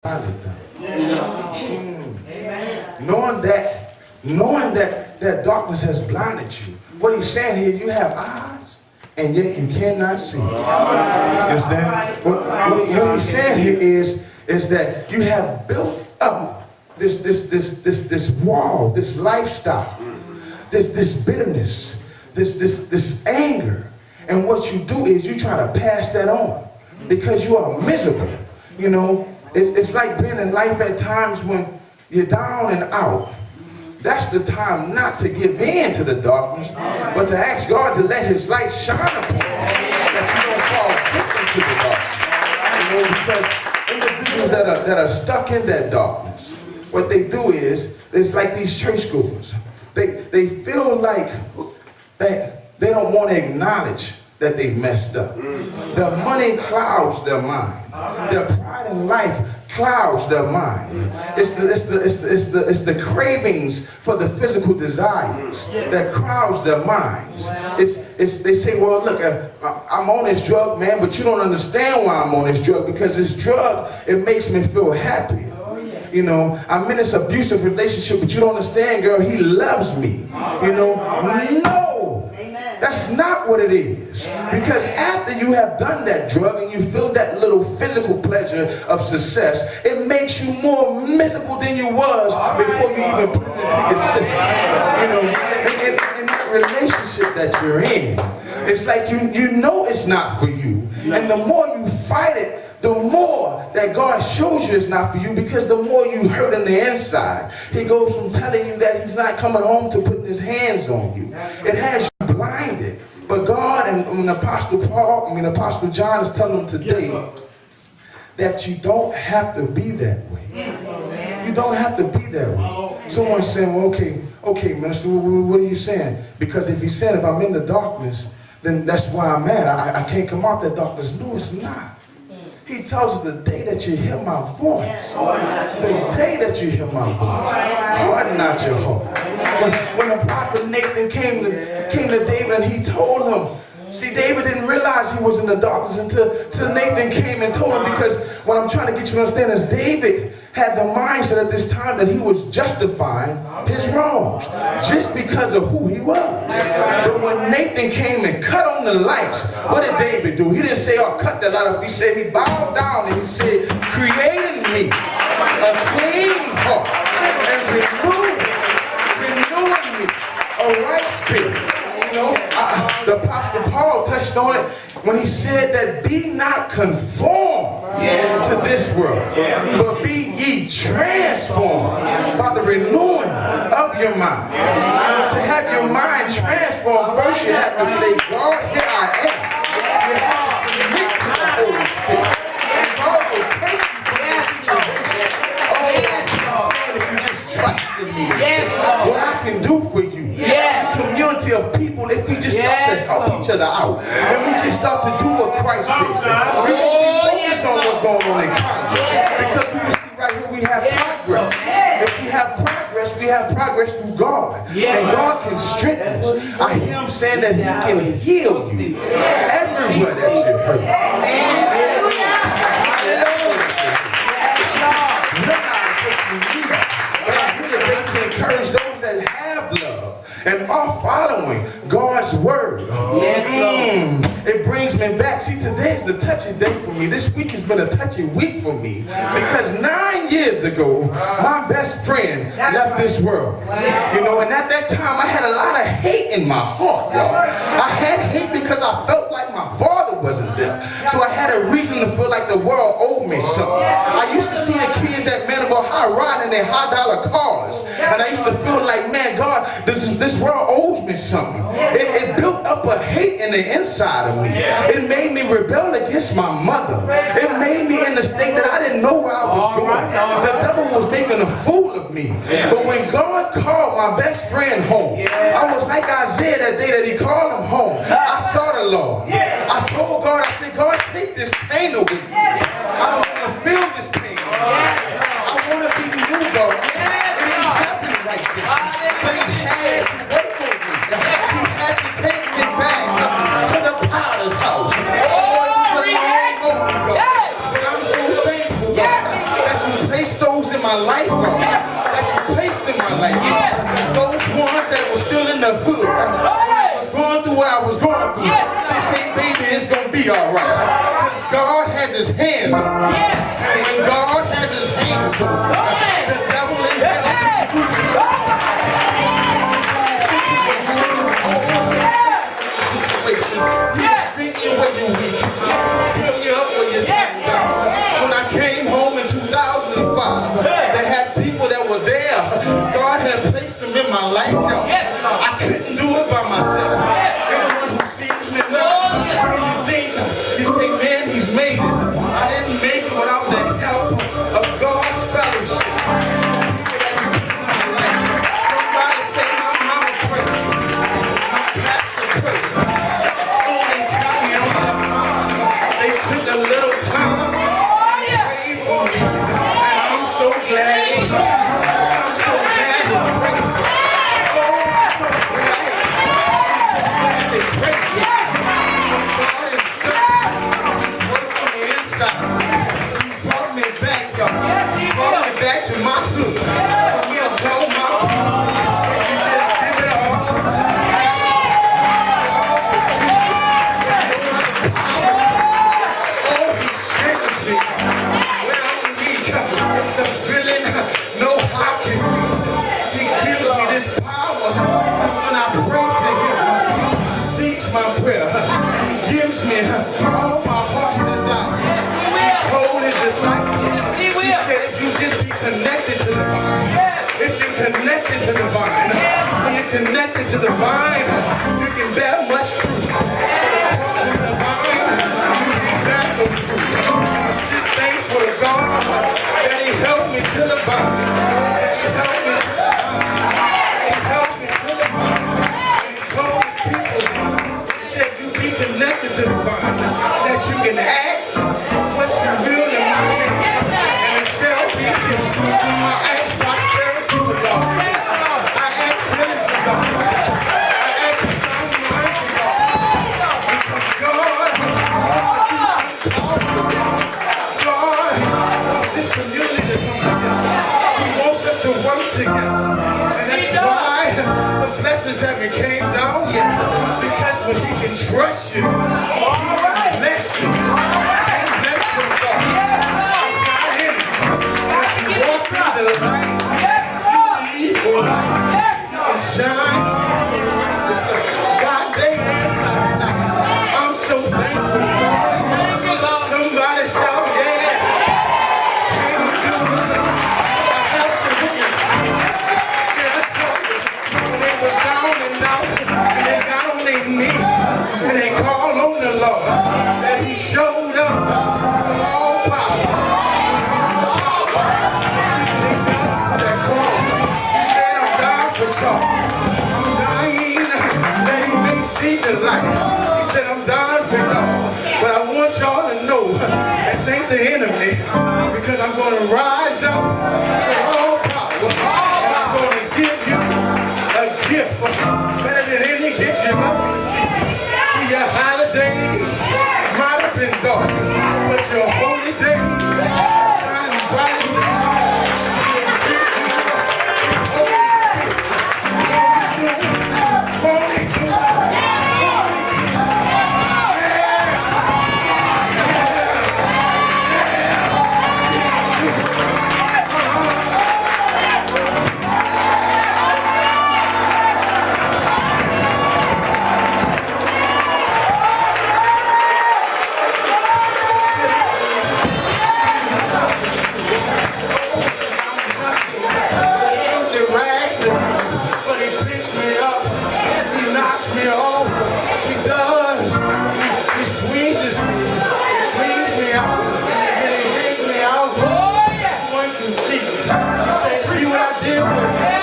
blinded them. Knowing that darkness has blinded you. What he's saying here, you have eyes, and yet you cannot see. You understand? What he's saying here is that you have built up this wall, this lifestyle, this bitterness, this anger. And what you do is you try to pass that on because you are miserable. You know, it's like being in life at times when you're down and out. That's the time not to give in to the darkness, but to ask God to let his light shine upon you, that you don't fall victim to the darkness. You know, because individuals that are stuck in that darkness, what they do is, it's like these churchgoers. They feel like that they don't want to acknowledge that they've messed up. The money clouds their mind. Their pride in life clouds their mind. It's the cravings for the physical desires that clouds their minds. They say, well, look, I'm on this drug, man, but you don't understand why I'm on this drug, because this drug, it makes me feel happy. You know, I'm in this abusive relationship, but you don't understand, girl, he loves me. You know, no. That's not what it is. Because after you have done that drug and you feel that little physical pleasure of success, it makes you more miserable than you was before you even put it into your system. You know, in that relationship that you're in, it's like you know it's not for you. And the more you fight it, the more that God shows you it's not for you, because the more you hurt in the inside. He goes from telling you that he's not coming home to putting his hands on you. It has you blinded. But God and Apostle John is telling them today that you don't have to be that way. You don't have to be that way. Someone's saying, well, okay, minister, what are you saying? Because if he's saying if I'm in the darkness, then that's why I'm mad. I can't come out that darkness. No, it's not. He tells us the day that you hear my voice, the day that you hear my voice, harden not your heart. When the prophet Nathan came to David and he told him, see, David didn't realize he was in the darkness until Nathan came and told him, because what I'm trying to get you to understand is David had the mindset at this time that he was justifying his wrongs just because of who he was. But when Nathan came and cut on the lights, what did David do? He didn't say, oh, cut the light off. He said, he bowed down and he said, create in me a clean heart and renewing me a right spirit. You know, the Apostle Paul touched on it when he said that be not conformed to this world, but be ye transformed by the renewing of your mind. To have your mind transformed, first you have to say, God, here I am. You have to submit to the Holy Spirit. And God will take you from this situation. Oh, I'm saying if you just trust in me, what I can do for you. A community of people, if we just start to help each other out, and we just start to do what Christ said, we won't be focused on what's going on in Congress, because we will see right here we have progress. If we have progress through God, and God can strengthen us. I hear him saying that he can heal you everywhere that you're hurt. But I'm here today to encourage those that have love and are following God's word. It brings me back. See, today is a touchy day for me. This week has been a touchy week for me, because 9 years ago, my best friend left this world. You know, and at that time, I had a lot of hate in my heart, y'all. I had hate because I felt like my father wasn't there. So I had a reason to feel like the world owed me something. I used to see the kids at Manival High riding in their high-dollar cars, and I used to feel like, man, God, this world owes me something. It built up a hate in the inside of me. It made me rebel against my mother. It made me in the state that I didn't know where I was going. The devil was making a fool of me. But when God called my best friend home, I was like Isaiah that day that he called him home. I saw the Lord. I told God, I said, God, take this pain away. I don't want to feel this pain. I want to be new, God. It didn't happen like this. But he had to work on me. He had to take me back to the potter's house. Oh, it was a long road to go. But I'm so thankful, God, that you my life, God, that you placed in my life. Those ones that were still in the hood, was going through what I was going through. They say, baby, it's going to be all right. Because God has his hands on me. And when God has his hands on me, the devil in hell can do where you weak, fill you up where you're down. When I came home in 2005, they had people that were there. God had placed them in my life. I couldn't do it by myself. Everyone who sees me now, you say, man, he's made it. I didn't make it without the help of God's fellowship. Somebody say, my mama prayed. My pastor prayed. They took a little time to pray for me, and I'm so glad. I'm so glad they prayed. Oh, I'm so glad they prayed. God is good. Work on the inside. He brought me back, y'all. He brought me back to my hood. He'll tell my people, if you just give it all. Gives me all my heart's desire. He told his disciples, he said, if you just be connected to the vine, if you're connected to the vine, when you're connected to the vine, you can bear much fruit. To the vine, you can bear no fruit. I'm just thankful to God that he helped me to the vine. He helped me to the vine. He helped me to the vine. And he told his people, connected to the vine, that you can ask what you will in my name, and it shall be given. I ask prosperity for God. I ask healing for God. I ask a sound mind for God. Because God wants this community to come together. He wants us to work together. And that's why the blessings haven't came down yet. Because when he can trust you, he can bless you. And bless you, God. Not him. As you walk through the light, you lead for light. You can shine like the sun. God, day and night. I'm so thankful, God. Somebody shout, yeah. Can you do it? I have to witness. They were down and out, and they got on their knees, and they called on the Lord, that he showed up all power. They got to that cross. He said, I'm dying for sure. I'm dying that he may see the light. He said, I'm dying for y'all. But I want y'all to know that ain't the enemy, because I'm going to rise up with all power, and I'm going to give you a gift better than any gift you've ever received. Your holiday might have been dark, but your holy day shining bright in the see what I did with it.